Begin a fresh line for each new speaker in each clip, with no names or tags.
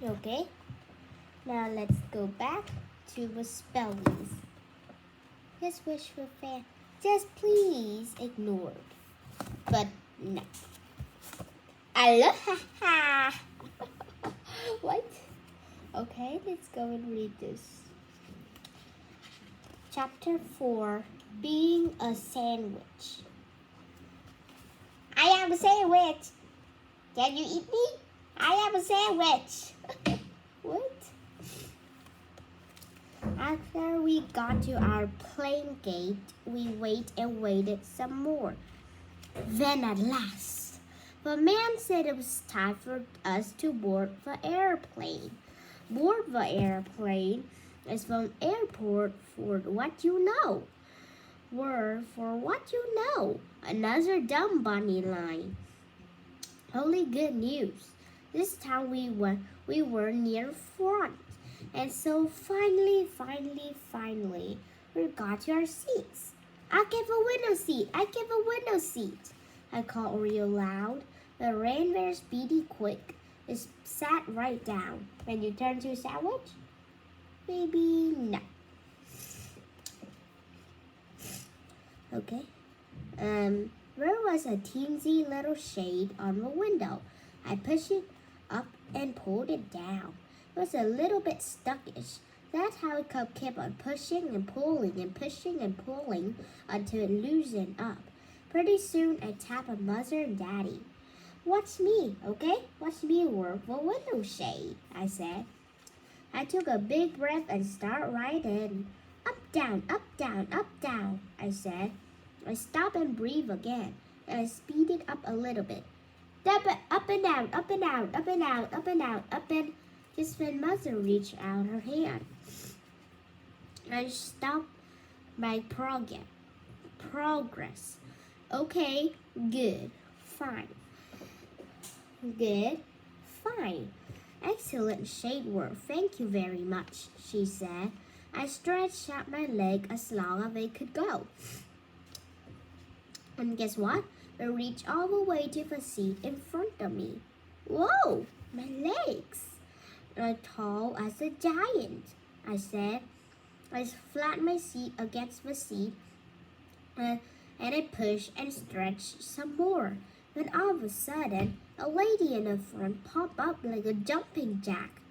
Okay, now let's go back to the spellies. Just wish for fan. Just please ignore. But no. Aloha-ha-ha. What? Okay, let's go and read this. Chapter 4, Being a Sandwich. I am a sandwich. Can you eat me? I am a sandwich. What? After we got to our plane gate, we waited some more. Then at last, the man said it was time for us to board the airplane. Board the airplane is from airport for what you know. Word for what you know. Another dumb bunny line. Only good news. This time we were near front. And so finally, we got to our seats. I give a window seat. I called real loud. The reindeer speedy quick. It sat right down. When you turn to a sandwich? Maybe no. Okay. There was a teensy little shade on the window. I pushed it up and pulled it down. It was a little bit stuckish. That's how it kept on pushing and pulling and pushing and pulling until it loosened up. Pretty soon I tapped on Mother and Daddy. Watch me, okay? Watch me work the window shade, I said. I took a big breath and started right in. Up, down, I said. I stopped and breathed again, and I speeded up a little bit. Up and down, up and down, up and down, up and down, up and... Just when Mother reached out her hand. I stopped my progress. Okay, good, fine. Good, fine. Excellent shade work, thank you very much, she said. I stretched out my leg as long as they could go. And guess what? I reached all the way to the seat in front of me. Whoa, my legs! As tall as a giant, I said. I flattened my seat against the seat and I pushed and stretched some more. Then all of a sudden, a lady in the front popped up like a jumping jack,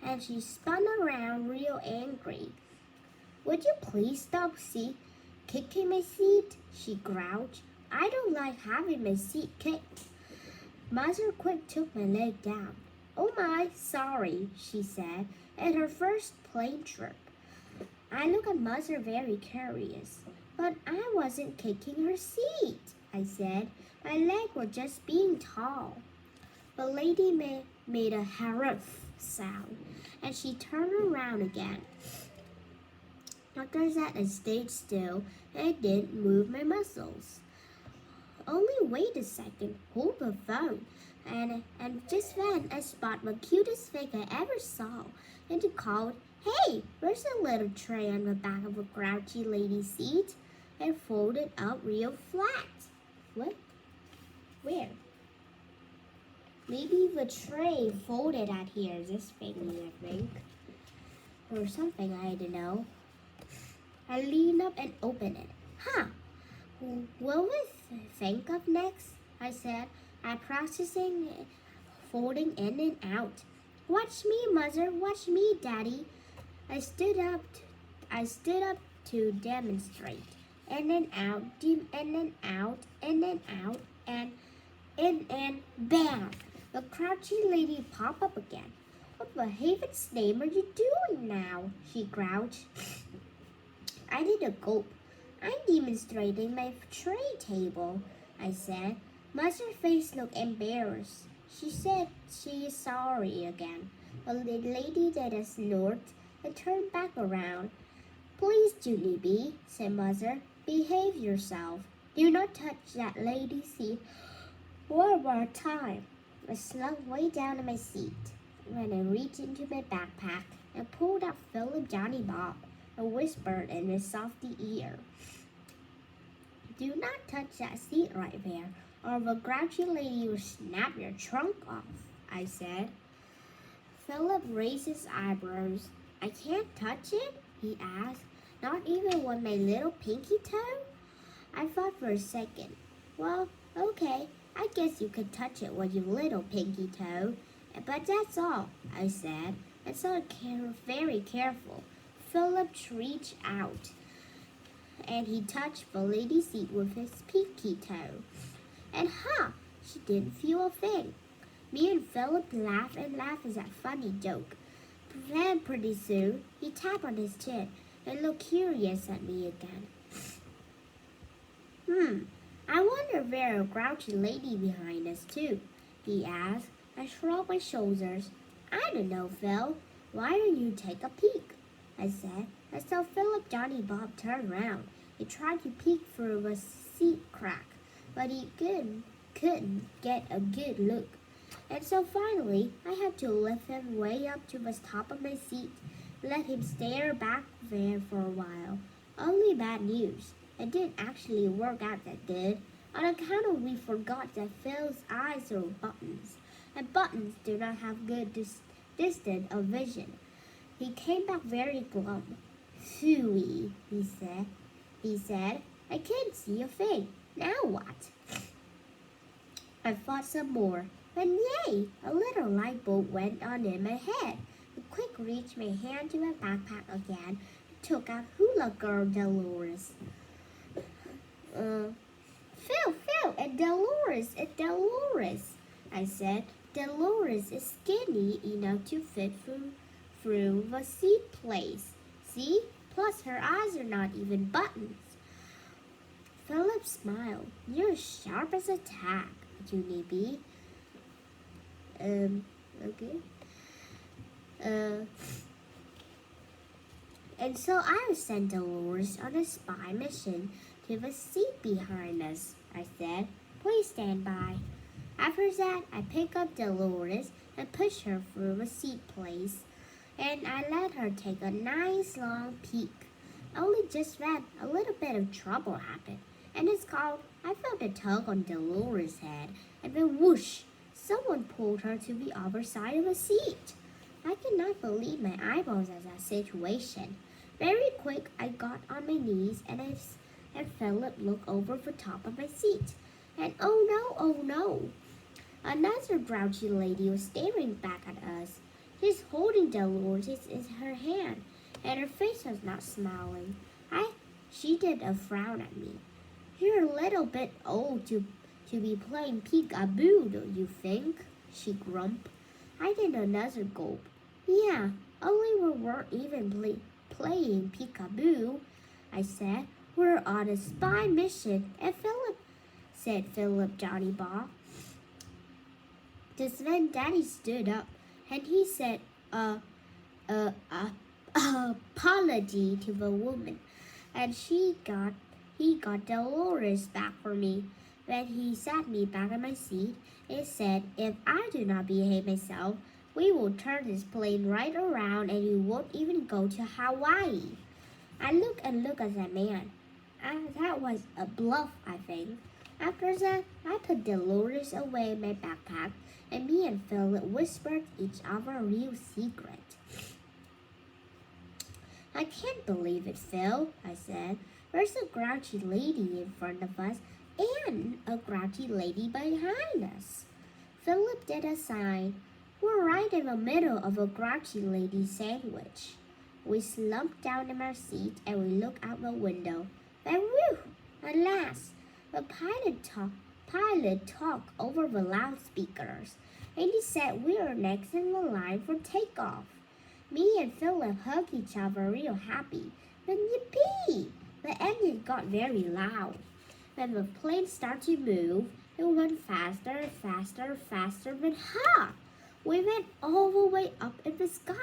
and she spun around real angry. Would you please stop kicking my seat? She growled. I don't like having my seat kicked. Mother quick took my leg down. Oh my, sorry, she said, at her first plane trip. I looked at Mother very curious, but I wasn't kicking her seat, I said. My legs were just being tall. The lady made a harumph sound, and she turned around again. After that, I stayed still, and I didn't move my muscles. Only wait a second, hold the phone. And just then, I spotted the cutest thing I ever saw, and it called, Hey, there's a little tray on the back of a grouchy lady's seat, and folded up real flat. What? Where? Maybe the tray folded out here, this thingy, I think. Or something, I don't know. I leaned up and opened it. Huh, what will we think of next? I said. I'm practicing folding in and out. Watch me, Mother. Watch me, Daddy. I stood up to demonstrate. In and out, in and out, in and out, and in and bam! The crouchy lady popped up again. What the heaven's name are you doing now? She growled. I did a gulp. I'm demonstrating my tray table, I said. Mother's face looked embarrassed. She said she is sorry again. The lady did a snort and turned back around. Please, Junie B, said Mother, behave yourself. Do not touch that lady's seat one more time. I slunk way down in my seat. When I reached into my backpack and pulled out Philip Johnny Bob and whispered in his softy ear. Do not touch that seat right there, or the grouchy lady will snap your trunk off, I said. Philip raised his eyebrows. I can't touch it? He asked. Not even with my little pinky toe? I thought for a second. Well, okay, I guess you could touch it with your little pinky toe. But that's all, I said. And so very careful. Philip reached out and he touched the lady's seat with his pinky toe. And she didn't feel a thing. Me and Philip laughed and laughed at that funny joke. Then pretty soon, he tapped on his chin and looked curious at me again. I wonder if there's a grouchy lady behind us too, he asked. I shrugged my shoulders. I don't know, Phil. Why don't you take a peek? I said. And so Philip Johnny Bob turned around. He tried to peek through the seat crack, but he couldn't get a good look. And so finally, I had to lift him way up to the top of my seat, let him stare back there for a while. Only bad news. It didn't actually work out that good. On account of we forgot that Phil's eyes are buttons, and buttons do not have good distance of vision. He came back very glum. Phooey, he said, I can't see a thing. Now what? I thought some more. And yay! A little light bulb went on in my head. I quick reached my hand to my backpack again and took out Hula Girl Dolores. Phil, it's Dolores, I said. Dolores is skinny enough to fit through the seat place. See? Plus her eyes are not even buttons. Philip smiled. You're sharp as a tack, Junie B. Okay. And so I sent Dolores on a spy mission to the seat behind us, I said. Please stand by. After that, I picked up Dolores and pushed her through the seat place, and I let her take a nice long peek. Only just then, a little bit of trouble happened, and it's called, I felt a tug on Dolores' head, and then whoosh, someone pulled her to the other side of the seat. I could not believe my eyeballs at that situation. Very quick, I got on my knees and Philip looked over the top of my seat. And oh no, another grouchy lady was staring back at us. She's holding Dolores in her hand, and her face was not smiling. She did a frown at me. You're a little bit old to be playing peekaboo, don't you think? She grumped. I did another gulp. Yeah, only we weren't even playing peekaboo, I said. We're on a spy mission, and Philip Johnny Bob. Just then Daddy stood up, and he said, apology to the woman, and he got Dolores back for me. Then he sat me back in my seat and said, if I do not behave myself, we will turn this plane right around and you won't even go to Hawaii. I looked at that man. That was a bluff, I think. After that, I put Dolores away in my backpack, and me and Philip whispered each other a real secret. I can't believe it, Phil, I said. There's a grouchy lady in front of us and a grouchy lady behind us. Philip did a sign. We're right in the middle of a grouchy lady sandwich. We slumped down in our seat and we looked out the window. Then whew! Alas! The pilot talked over the loudspeakers, and he said we were next in the line for takeoff. Me and Philip hugged each other real happy. Then yippee! The engine got very loud. When the plane started to move, it went faster and faster and faster, then we went all the way up in the sky.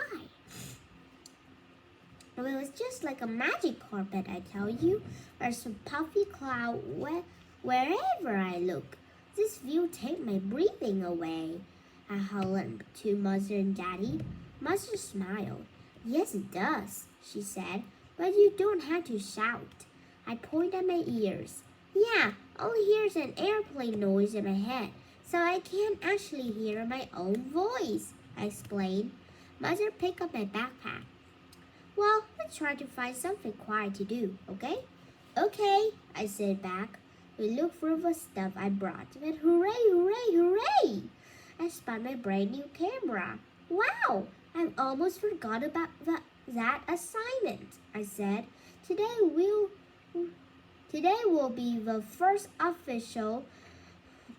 It was just like a magic carpet, I tell you. There's a puffy cloud wherever I look. This view takes my breathing away. I hollered to Mother and Daddy. Mother smiled. Yes, it does, she said, but you don't have to shout. I pointed at my ears. Yeah, all I hear is an airplane noise in my head, so I can't actually hear my own voice, I explained. Mother picked up my backpack. Well, let's try to find something quiet to do, okay? Okay, I said back. We looked through the stuff I brought, and hooray, hooray, hooray! I spun my brand new camera. Wow, I almost forgot about that assignment, I said. Today will be the first official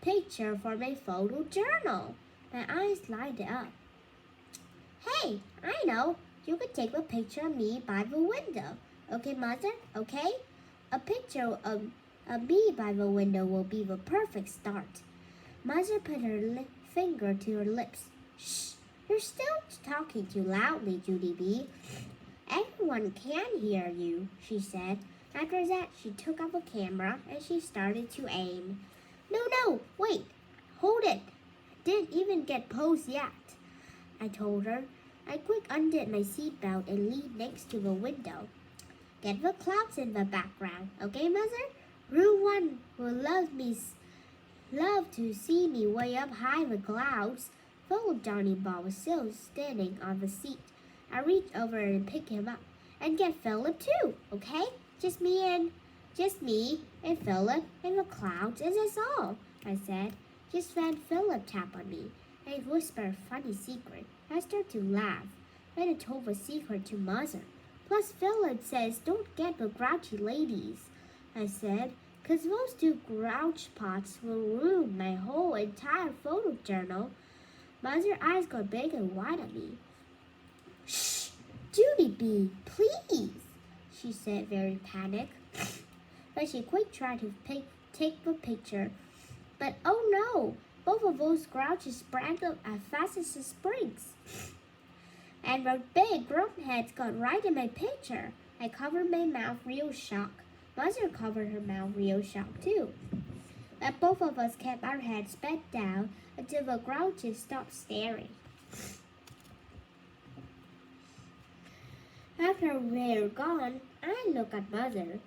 picture for my photo journal. My eyes lighted up. Hey, I know. You can take a picture of me by the window. Okay, Mother? Okay? A picture of me by the window will be the perfect start. Mother put her finger to her lips. Shh! You're still talking too loudly, Junie B. Everyone can hear you, she said. After that, she took out the camera and she started to aim. No, wait, hold it. Didn't even get posed yet, I told her. I quick undid my seatbelt and leaned next to the window. Get the clouds in the background, okay, Mother? Rule 1 will love to see me way up high in the clouds. Philip Johnny Ball was still standing on the seat. I reached over and picked him up. And get Philip too, okay? Just me and Philip in the clouds, and that's all, I said. Just then Philip tapped on me and whispered a funny secret. I started to laugh. Then I told the secret to Mother. Plus Philip says don't get the grouchy ladies, I said, 'cause those two grouch pots will ruin my whole entire photo journal. Mother's eyes got big and wide at me. Shh, Junie B, please, she said, very panicked. But she quick tried to take the picture. But oh no, both of those grouches sprang up as fast as the springs. And the big grunt heads got right in my picture. I covered my mouth real shock. Mother covered her mouth real shock too. But both of us kept our heads bent down until the grouches stopped staring. After they were gone, I looked at Mother.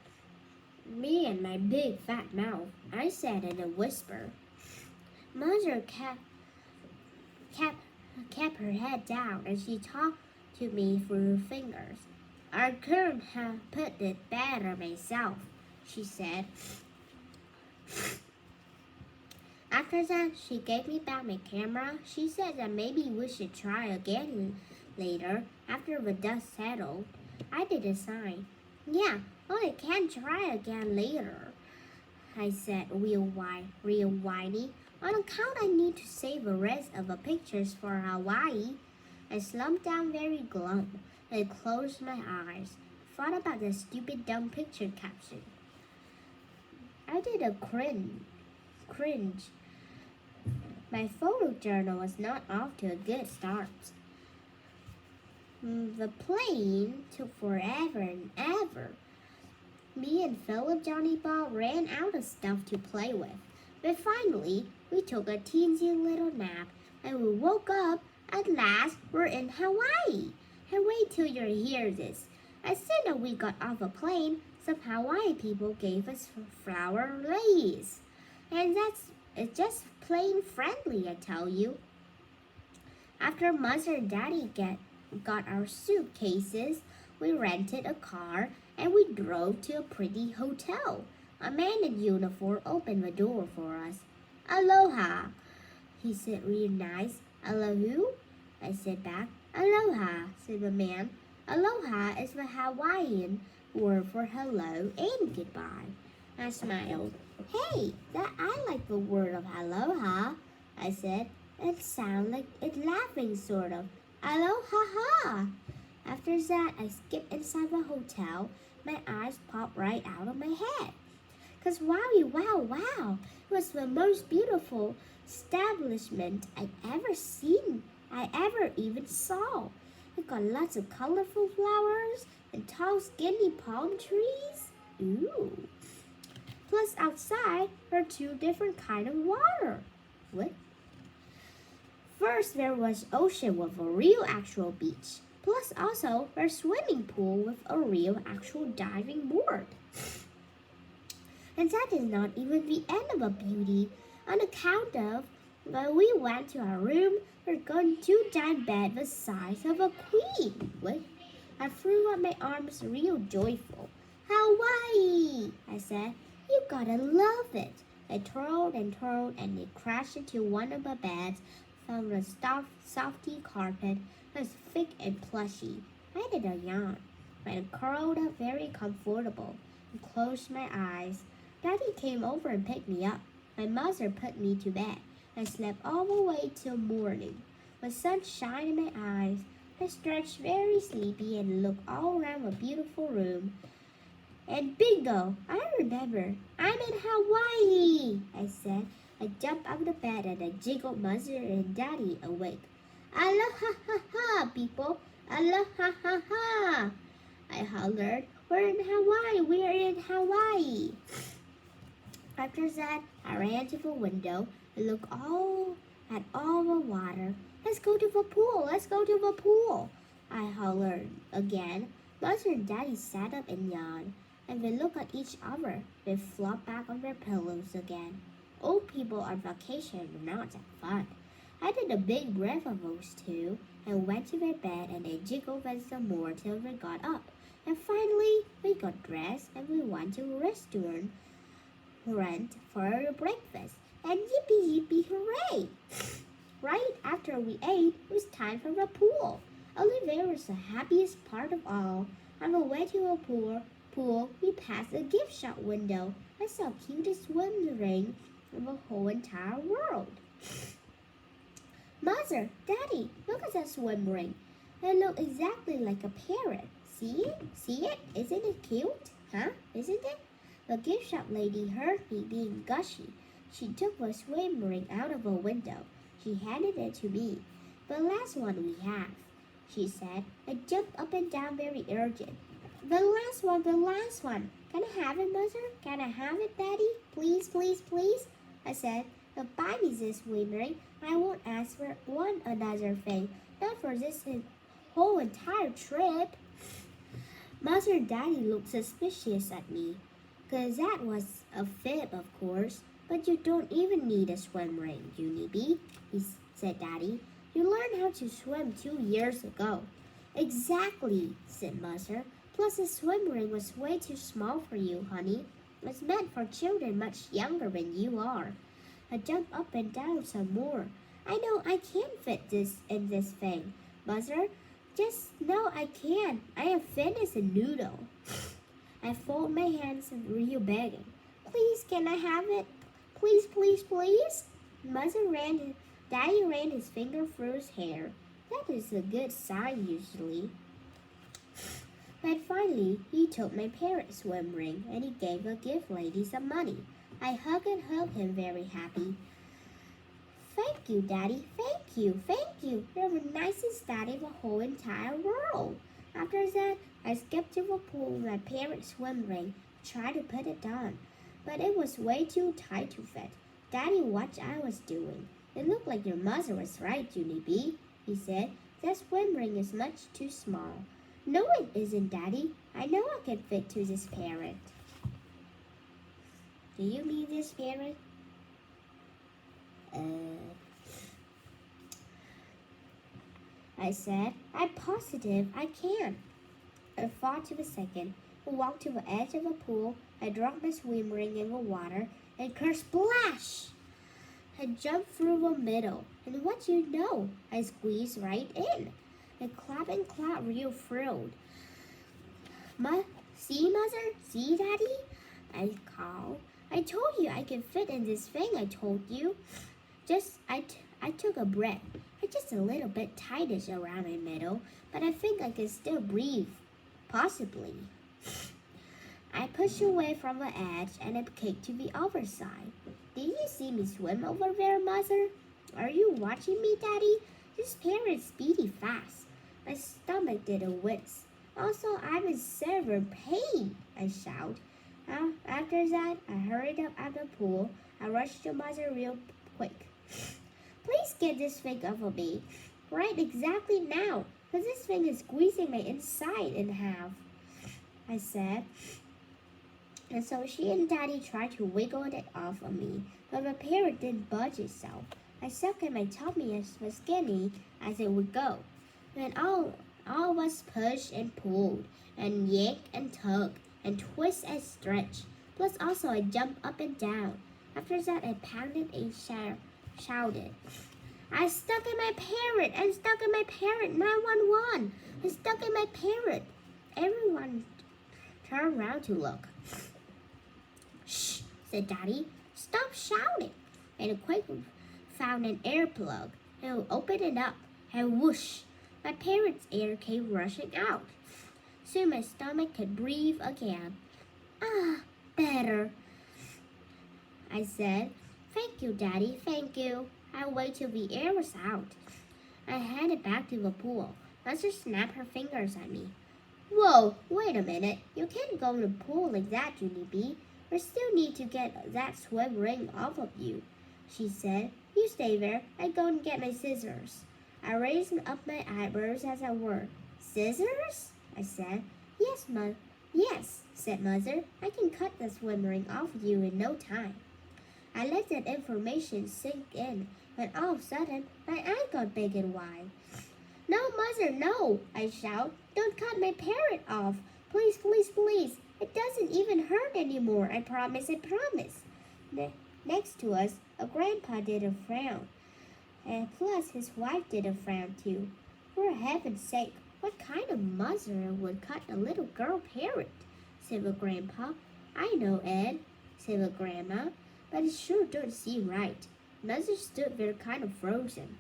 Me and my big fat mouth, I said in a whisper. Mother kept her head down and she talked to me through her fingers. I couldn't have put it better myself, she said. After that, she gave me back my camera. She said that maybe we should try again later after the dust settled. I did a sign. Yeah, well, I can try again later, I said, real whiny. On account I need to save the rest of the pictures for Hawaii. I slumped down very glum and closed my eyes. Thought about the stupid dumb picture caption. I did a cringe. My photo journal was not off to a good start. The plane took forever and ever. Me and Philip Johnny Ball ran out of stuff to play with. But finally, we took a teensy little nap and we woke up. At last, we're in Hawaii. And wait till you hear this. As soon as we got off a plane, some Hawaii people gave us flower lilies. And it's just plain friendly, I tell you. After Mother and Daddy got our suitcases, we rented a car and we drove to a pretty hotel. A man in uniform opened the door for us. Aloha, he said real nice. Aloha, I said back. Aloha, said the man. Aloha is the Hawaiian word for hello and goodbye. I smiled. Hey, I like the word of aloha, I said. It sounds like it's laughing sort of. Aloha-ha. After that, I skipped inside the hotel. My eyes popped right out of my head. 'Cause wow, it was the most beautiful establishment I ever even saw. It got lots of colorful flowers and tall, skinny palm trees. Ooh. Plus, outside were 2 different kinds of water. What? First, there was ocean with a real actual beach. Plus, also, a swimming pool with a real actual diving board. And that is not even the end of the beauty. On account of When we went to our room, we got two giant beds the size of a queen. Wait, I threw up my arms real joyful. Hawaii! I said. You gotta love it. I twirled and it crashed into one of the beds from the softy carpet. It was thick and plushy. I did a yawn. I curled up very comfortable and closed my eyes. Daddy came over and picked me up. My mother put me to bed. I slept all the way till morning. The sun shined in my eyes. I stretched very sleepy and looked all around the beautiful room. And bingo! I remember. I'm in Hawaii, I said. I jumped out of bed and I jiggled Mother and Daddy awake. Aloha-ha-ha, people! Aloha-ha-ha! I hollered. We're in Hawaii! We're in Hawaii! After that, I ran to the window and looked at all the water. Let's go to the pool! Let's go to the pool! I hollered again. Mother and Daddy sat up and yawned, and they looked at each other. They flopped back on their pillows again. Old people on vacation are not that fun. I did a big breath of those two and went to their bed and they jiggled them some more till they got up. And finally, we got dressed and we went to a restaurant for breakfast. And yippee hooray! Right after we ate, it was time for the pool. Olivia was the happiest part of all. On the way to the pool, we passed a gift shop window. I saw the cutest swim ring in the whole entire world. Mother, Daddy, look at that swim ring. It looks exactly like a parrot. See it? See it? Isn't it cute? Huh? Isn't it? The gift shop lady heard me being gushy. She took the swim ring out of the window. She handed it to me. The last one we have, she said. I jumped up and down very urgent. The last one. Can I have it, Mother? Can I have it, Daddy? Please, please, please? I said. Now buy me this swim ring. I won't ask for one another thing. Not for this whole entire trip. Mother and Daddy looked suspicious at me. 'Cause that was a fib, of course. But you don't even need a swim ring, Junie, said Daddy. You learned how to swim 2 years ago. Exactly, said Mother. Plus the swim ring was way too small for you, honey. It's meant for children much younger than you are. I jumped up and down some more. I know I can fit this in this thing, Mother. Just know I can. I am thin as a noodle. I folded my hands and real begging. Please, can I have it? Please, please, please? Daddy ran his finger through his hair. That is a good sign usually. But finally, he took my parrot swim ring and he gave the gift lady some money. I hugged him very happy. Thank you, Daddy. Thank you. Thank you. You're the nicest daddy in the whole entire world. After that, I skipped to the pool with my parrot swim ring, tried to put it on, but it was way too tight to fit. Daddy watched I was doing. It looked like your mother was right, Junie, he said. That swim ring is much too small. No, it isn't, Daddy. I know I can fit to this parrot. Do you mean this parrot? I said. I'm positive I can. I thought of a second. I walked to the edge of the pool. I dropped my swim ring in the water and kersplash! I jumped through the middle, and what you know, I squeezed right in. I clapped real thrilled. See, Mother? See, Daddy? I called. I told you I can fit in this thing, I told you. I took a breath. It's just a little bit tightish around my middle, but I think I can still breathe. Possibly. I pushed away from the edge and I kicked to the other side. Did you see me swim over there, Mother? Are you watching me, Daddy? This parrot's speedy fast. My stomach did a whiz. Also, I'm in severe pain, I shouted. After that, I hurried up out of the pool. I rushed to Mother real quick. Please get this thing off of me. Right exactly now, because this thing is squeezing my inside in half, I said. And so she and Daddy tried to wiggle it off of me, but the parrot didn't budge itself. I sucked at my tummy as skinny as it would go. Then all was push and pulled, and yank and tug, and twist and stretch. Plus also I jumped up and down. After that I pounded and shouted. I stuck in my parrot! I'm stuck in my parrot! 911! I'm stuck in my parrot! Everyone turned around to look. Shh, said Daddy. Stop shouting. And quickly found an air plug and opened it up. And whoosh, my parrot's air came rushing out. Soon my stomach could breathe again. Ah, better, I said. Thank you, Daddy, thank you. I'll wait till the air was out. I headed back to the pool. Mother snapped her fingers at me. Whoa, wait a minute. You can't go in the pool like that, Junie B. We still need to get that swim ring off of you, she said. You stay there. I go and get my scissors. I raised up my eyebrows as I worked. Scissors? I said. Yes, said Mother. I can cut the swim ring off of you in no time. I let that information sink in, when all of a sudden, my eye got big and wide. No, Mother, no, I shout. Don't cut my parrot off. Please, please, please. It doesn't even hurt anymore. I promise, I promise. Next to us, a grandpa did a frown. And plus, his wife did a frown too. For heaven's sake, what kind of mother would cut a little girl parrot? Said the grandpa. I know, Ed, said the grandma, but it sure don't seem right. Mother stood there kind of frozen.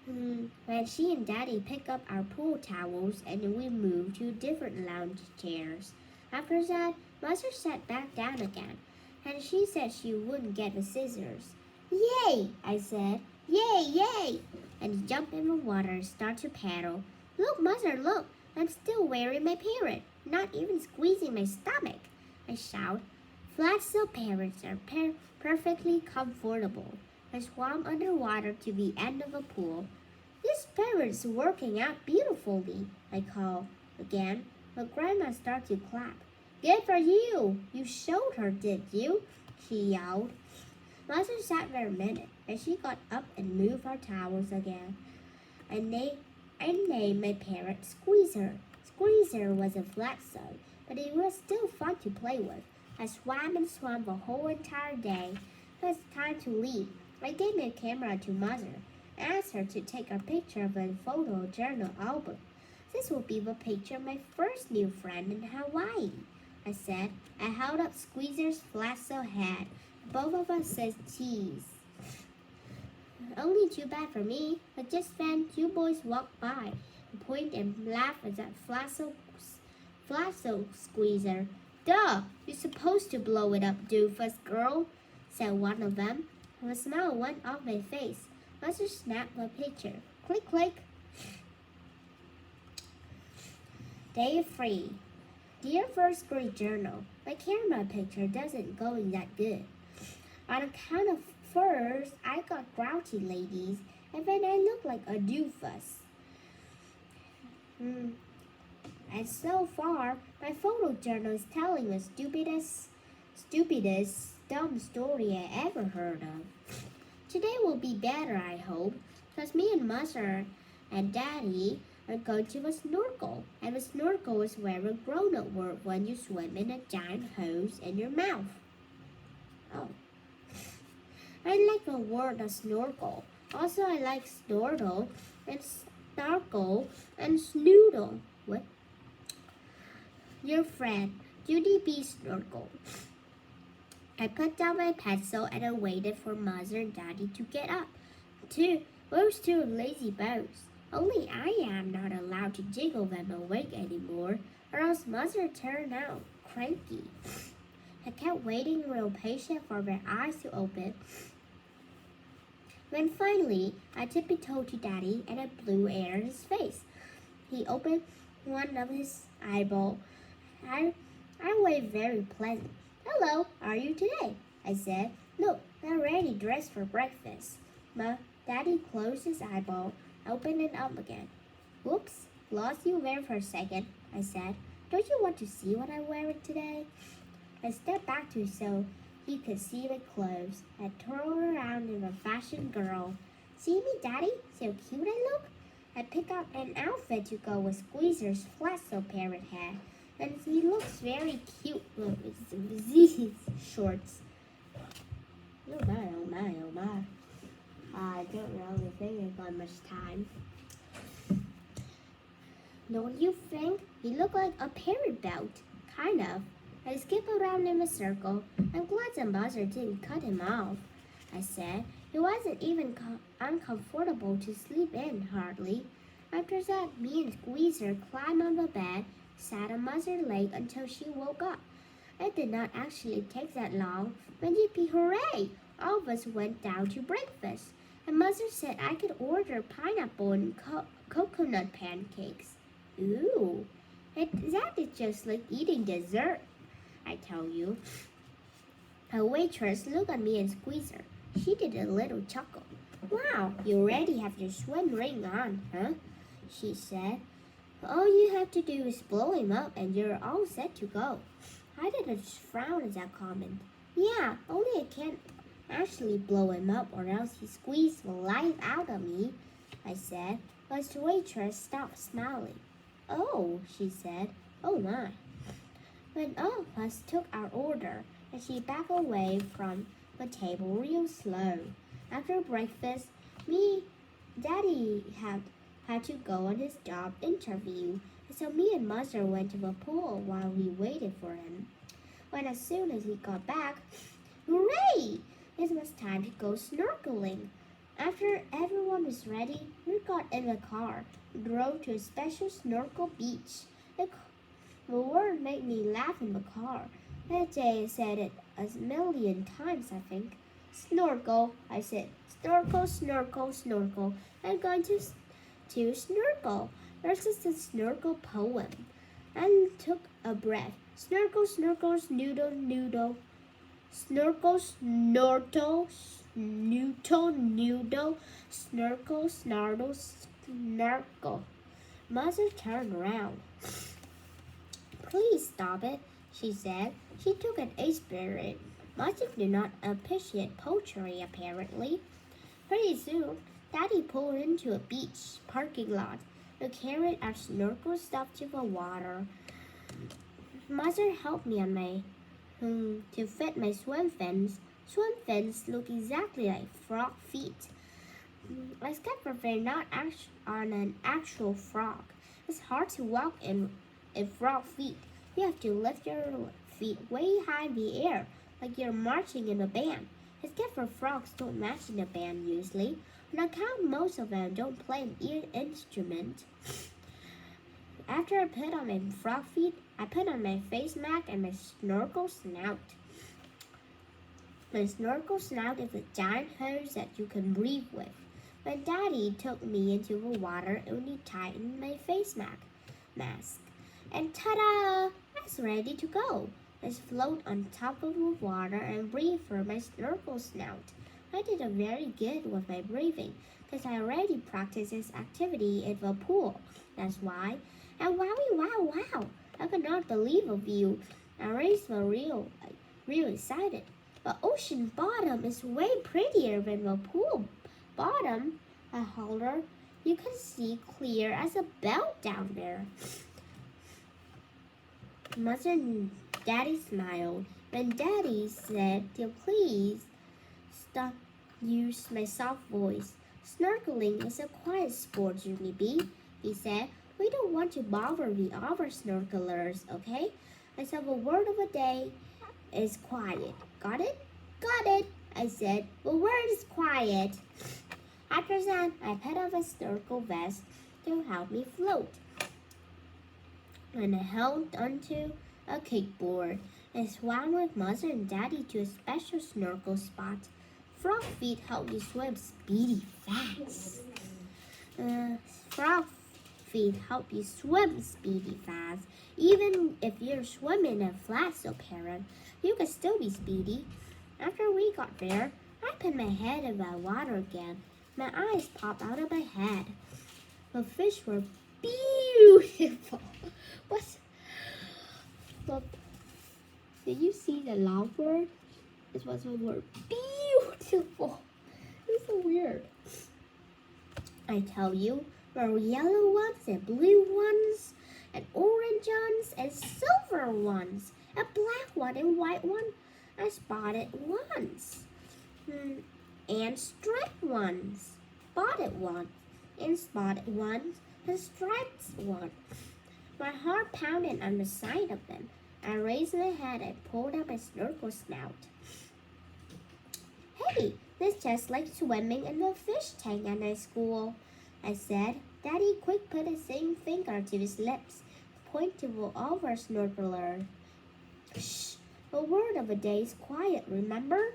When she and Daddy picked up our pool towels and we moved to different lounge chairs. After that, Mother sat back down again, and she said she wouldn't get the scissors. Yay, I said. Yay, yay! And jumped in the water and started to paddle. Look, Mother, look! I'm still wearing my parrot, not even squeezing my stomach, I shouted. Flat-tailed parrots are perfectly comfortable. I swam underwater to the end of the pool. This parrot's working out beautifully, I called again, but Grandma started to clap. Good for you! You showed her, did you? She yelled. Mother sat there a minute, and she got up and moved her towels again. I named my parrot Squeezer. Squeezer was a flat son, but it was still fun to play with. I swam and swam the whole entire day. It was time to leave. I gave my camera to Mother and asked her to take a picture of a photo journal album. This will be the picture of my first new friend in Hawaii, I said. I held up Squeezer's flat-tailed head. Both of us said cheese. Only too bad for me, but just then 2 boys walked by and pointed and laughed at that flat-tailed Squeezer. Duh! You're supposed to blow it up, doofus girl, said one of them. A smile went off my face. Mother snapped the picture. Click, click. Day 3. Dear first grade journal, my camera picture doesn't going that good. On account of furs, I got grouchy ladies, and then I look like a doofus. And so far, my photo journal is telling the stupidest dumb story I ever heard of. Today will be better, I hope, because me and Mother and Daddy are going to a snorkel, and a snorkel is where a grown-up word when you swim in a giant hose in your mouth. Oh. I like the word snorkel. Also, I like snortle and snarkle and snoodle. What? Your friend, Junie B. Snorkel. I put down my pencil and I waited for Mother and Daddy to get up. Those two lazy bones. Only I am not allowed to jiggle them awake anymore, or else Mother turned out cranky. I kept waiting real patient for their eyes to open. When finally, I tippy-toed to Daddy and I blew air in his face. He opened one of his eyeballs. I waved very pleasant. Hello, how are you today? I said. Look, I'm already dressed for breakfast. Daddy closed his eyeball, opened it up again. Whoops, lost you there for a second, I said. Don't you want to see what I'm wearing today? I stepped back to show He could see my clothes. I twirled around in a fashion girl. See me, Daddy? So cute I look? I picked out an outfit to go with Squeezer's flat-so parrot hat, and he looks very cute with these shorts. Oh my, oh my, oh my. I don't really think I got much time. Don't you think? He looked like a parrot belt. Kind of. I skipped around in a circle. I'm glad the buzzer didn't cut him off, I said. It wasn't even uncomfortable to sleep in, hardly. After that, me and Squeezer climbed on the bed, sat on Mother's leg until she woke up. It did not actually take that long. When yippee hooray! All of us went down to breakfast, and Mother said I could order pineapple and coconut pancakes. Ooh, that is just like eating dessert, I tell you. A waitress looked at me and Squeezer. She did a little chuckle. Wow, you already have your swim ring on, huh? She said. All you have to do is blow him up and you're all set to go. I didn't frown at that comment. Yeah, only I can't actually blow him up or else he squeezed the life out of me, I said. But the waitress stopped smiling. Oh, she said. Oh my. When all of us took our order, and she backed away from the table real slow. After breakfast, Daddy had to go on his job interview, and so me and Mother went to the pool while we waited for him. When as soon as he got back, hooray! It was time to go snorkeling. After everyone was ready, we got in the car and drove to a special snorkel beach. The word made me laugh in the car. That day I said it a million times, I think. Snorkel, I said. Snorkel, snorkel, snorkel. I'm going to snorkel. There's just a snorkel poem. I took a breath. Snorkel, snorkel, snoodle, noodle. Snorkel, snortle, snootle, noodle. Snorkel, snartle, snarkle. Mother turned around. Please stop it, she said. She took an A spirit. Mother did not appreciate poetry, apparently. Pretty soon, Daddy pulled into a beach parking lot and carried our snorkel stuff to the water. Mother helped me on to fit my swim fins. Swim fins look exactly like frog feet. Except for they're not on an actual frog. It's hard to walk in frog feet. You have to lift your feet way high in the air, like you're marching in a band. Except for frogs don't match in a band usually. On account most of them don't play an instrument. After I put on my frog feet, I put on my face mask and my snorkel snout. My snorkel snout is a giant hose that you can breathe with. When Daddy took me into the water, it only tightened my face mask. And ta-da! I was ready to go. I float on top of the water and breathe through my snorkel snout. I did very good with my breathing because I already practiced this activity in the pool. That's why. And wowie wow wow! I could not believe the view. I raised the real excited. The ocean bottom is way prettier than the pool bottom, I hollered. You can see clear as a bell down there. Mother and Daddy smiled. When Daddy said to please stop use my soft voice. Snorkeling is a quiet sport, Junie B, he said. We don't want to bother the other snorkelers, okay? I said the word of the day is quiet. Got it? Got it, I said. The word is quiet. After that, I put on a snorkel vest to help me float. And I held onto a kickboard and swam with Mother and Daddy to a special snorkel spot. Frog feet help you swim speedy fast. Frog feet help you swim speedy fast. Even if you're swimming in a flat-so parrot, you can still be speedy. After we got there, I put my head in the water again. My eyes popped out of my head. The fish were beautiful. What? Look, did you see the lovebird? This was a word. Beautiful. It's so weird. I tell you, there were yellow ones and blue ones and orange ones and silver ones, a black one and white one, and spotted ones, and striped ones, spotted ones, and spotted ones, and striped ones. My heart pounded on the sight of them. I raised my head and pulled out my snorkel snout. Hey, this is just like swimming in the fish tank at my school, I said. Daddy quick put his same finger to his lips, pointed over snorkeler. Shh, a word of a day is quiet, remember?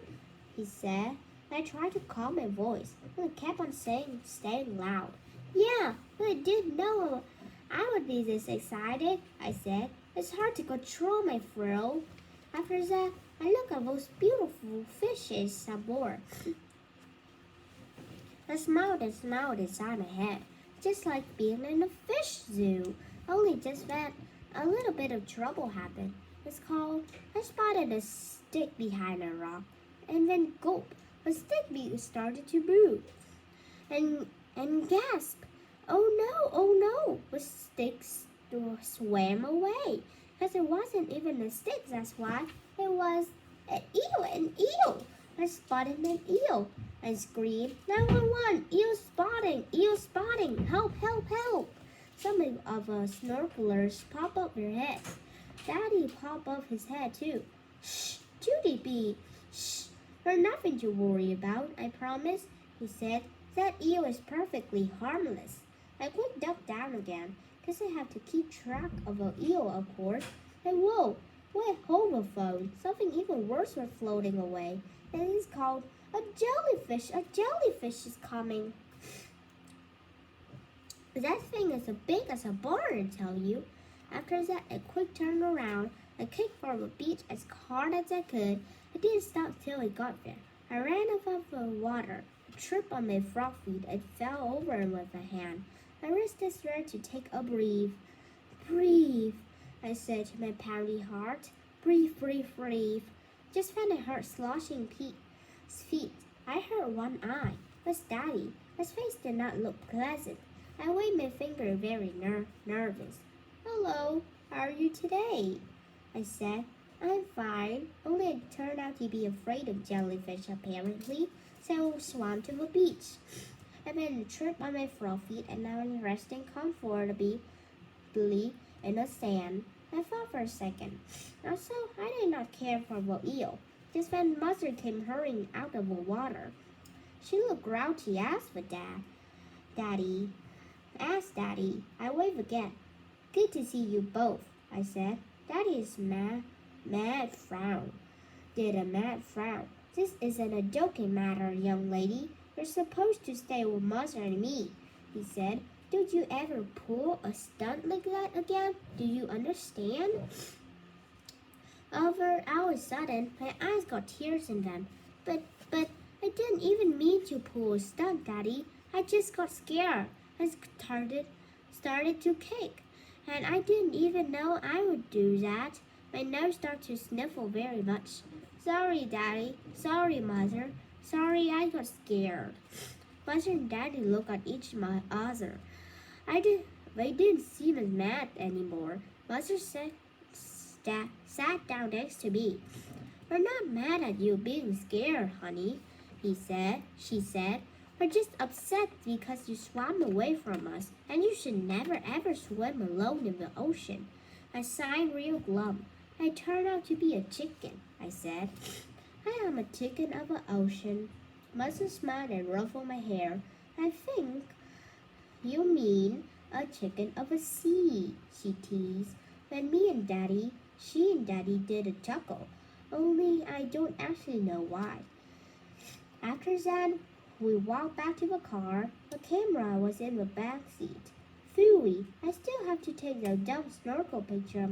He said. I tried to calm my voice, but it kept on staying loud. Yeah, but I didn't know I would be this excited, I said. It's hard to control my thrill. After that, I looked at those beautiful fishes some more. I smiled and smiled inside my head, just like being in a fish zoo. Only just then, a little bit of trouble happened. It's called, I spotted a stick behind a rock, and then gulp, a stick started to move, and gasp. Oh no, the stick swam away. Because it wasn't even a stick, that's why. It was an eel. I spotted an eel. I screamed, 911, eel spotting, help. Some of the snorkelers pop up their heads. Daddy popped up his head too. Shh, Junie B. Shh, there's nothing to worry about, I promise, he said. That eel is perfectly harmless. I quick ducked down again, because I have to keep track of an eel, of course. And whoa, what a homophone. Something even worse was floating away. And it's called a jellyfish. A jellyfish is coming. That thing is as big as a barn, I tell you. After that, I quick turned around. I kicked for the beach as hard as I could. I didn't stop till I got there. I ran above the water, tripped on my frog feet, and fell over with a hand. I raised the thread to take a breathe. Breathe, I said to my pounding heart. Breathe. Just when I heard sloshing feet, I heard one eye. It was Daddy. His face did not look pleasant. I waved my finger very nervous. Hello, how are you today? I said. I'm fine, only I turned out to be afraid of jellyfish apparently, so I swam to the beach. I made a trip on my frog feet and now I'm resting comfortably in the sand. I thought for a second. Also, I did not care for the eel. Just when Mother came hurrying out of the water. She looked grouchy as for Daddy. Asked Daddy. I waved again. Good to see you both, I said. Daddy is mad frown. Did a mad frown. This isn't a joking matter, young lady. You're supposed to stay with Mother and me, he said. Don't you ever pull a stunt like that again? Do you understand? All of a sudden, my eyes got tears in them. But I didn't even mean to pull a stunt, Daddy. I just got scared. I started to kick. And I didn't even know I would do that. My nose started to sniffle very much. Sorry, Daddy. Sorry, Mother. Sorry, I got scared. Mother and Daddy looked at each other. They didn't seem as mad anymore. Mother sat down next to me. We're not mad at you being scared, honey, she said. We're just upset because you swam away from us, and you should never ever swim alone in the ocean. I sighed real glum. I turned out to be a chicken, I said. I am a chicken of the ocean. Mother smiled and ruffled my hair. I think you mean a chicken of the sea, she teased. When she and Daddy did a chuckle, only I don't actually know why. After that, we walked back to the car. The camera was in the back seat. Phooey, I still have to take the dumb snorkel picture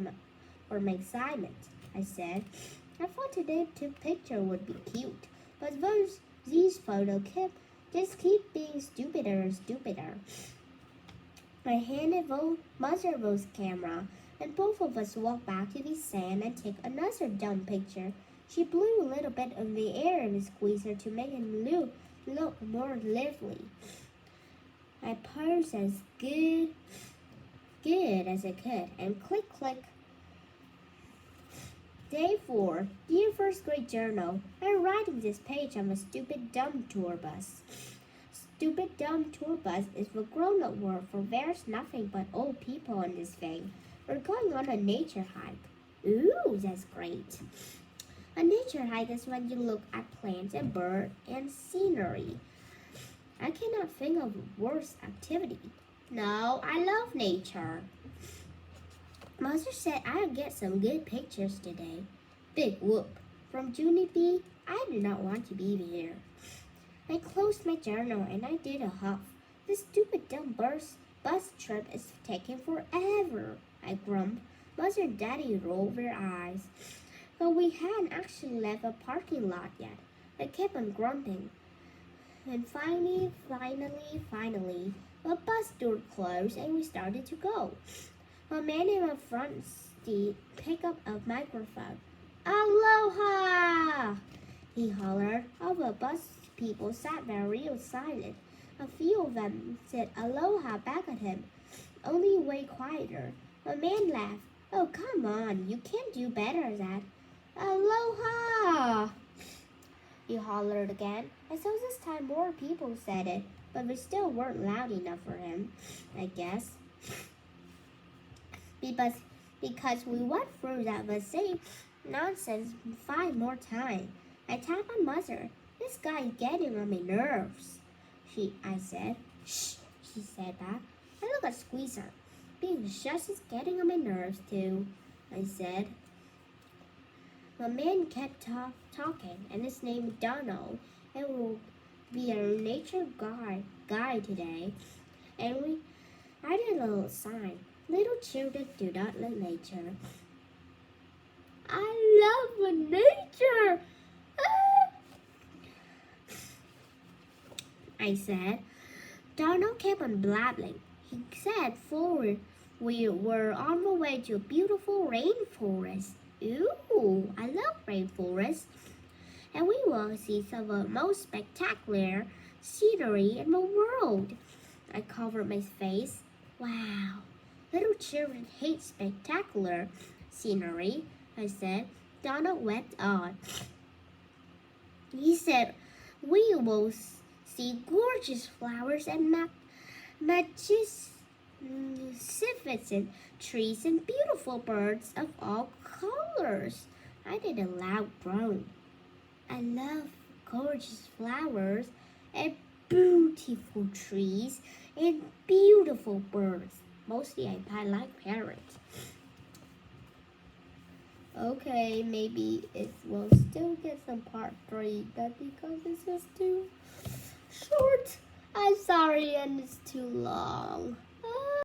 for my assignment, I said. I thought today's picture would be cute, but these photos just keep being stupider and stupider. I handed Mother's camera, and both of us walked back to the sand and took another dumb picture. She blew a little bit of the air in the squeezer to make it look more lively. I purred as good as I could, and click, click. Day 4, Dear First Grade Journal. I'm writing this page on a stupid dumb tour bus. Stupid dumb tour bus is the grown-up word for there's nothing but old people on this thing. We're going on a nature hike. Ooh, that's great. A nature hike is when you look at plants and birds and scenery. I cannot think of a worse activity. No, I love nature. Mother said I'll get some good pictures today. Big whoop. From Junie B, I do not want to be here. I closed my journal and I did a huff. This stupid dumb bus trip is taking forever, I grumped. Mother and Daddy rolled their eyes. But we hadn't actually left the parking lot yet. I kept on grunting. And finally, the bus door closed and we started to go. A man in the front seat picked up a microphone. Aloha! He hollered. All the bus people sat there real silent. A few of them said aloha back at him, only way quieter. The man laughed. Oh, come on, you can't do better than that. Aloha! He hollered again. I suppose this time more people said it, but they still weren't loud enough for him, I guess. Because we went through that the same nonsense 5 more times. I tapped my mother. This guy is getting on my nerves. I said. Shh, she said back. I look at Squeezer. Being shush is getting on my nerves too, I said. The man kept talking, and his name is Donald, and will be a nature guide today. And I did a little sign. Little children do not like nature. I love nature! I said. Donald kept on blabbing. He said forward we were on the way to a beautiful rainforest. Ooh, I love rainforests. And we will see some of the most spectacular scenery in the world. I covered my face. Wow, little children hate spectacular scenery, I said. Donald went on. He said, we will see gorgeous flowers and magnificent trees and beautiful birds of all colors. I did a loud groan. I love gorgeous flowers and beautiful trees and beautiful birds. Mostly I like parrots. Okay, maybe it will still get some part 3, but because this is too short, I'm sorry and it's too long.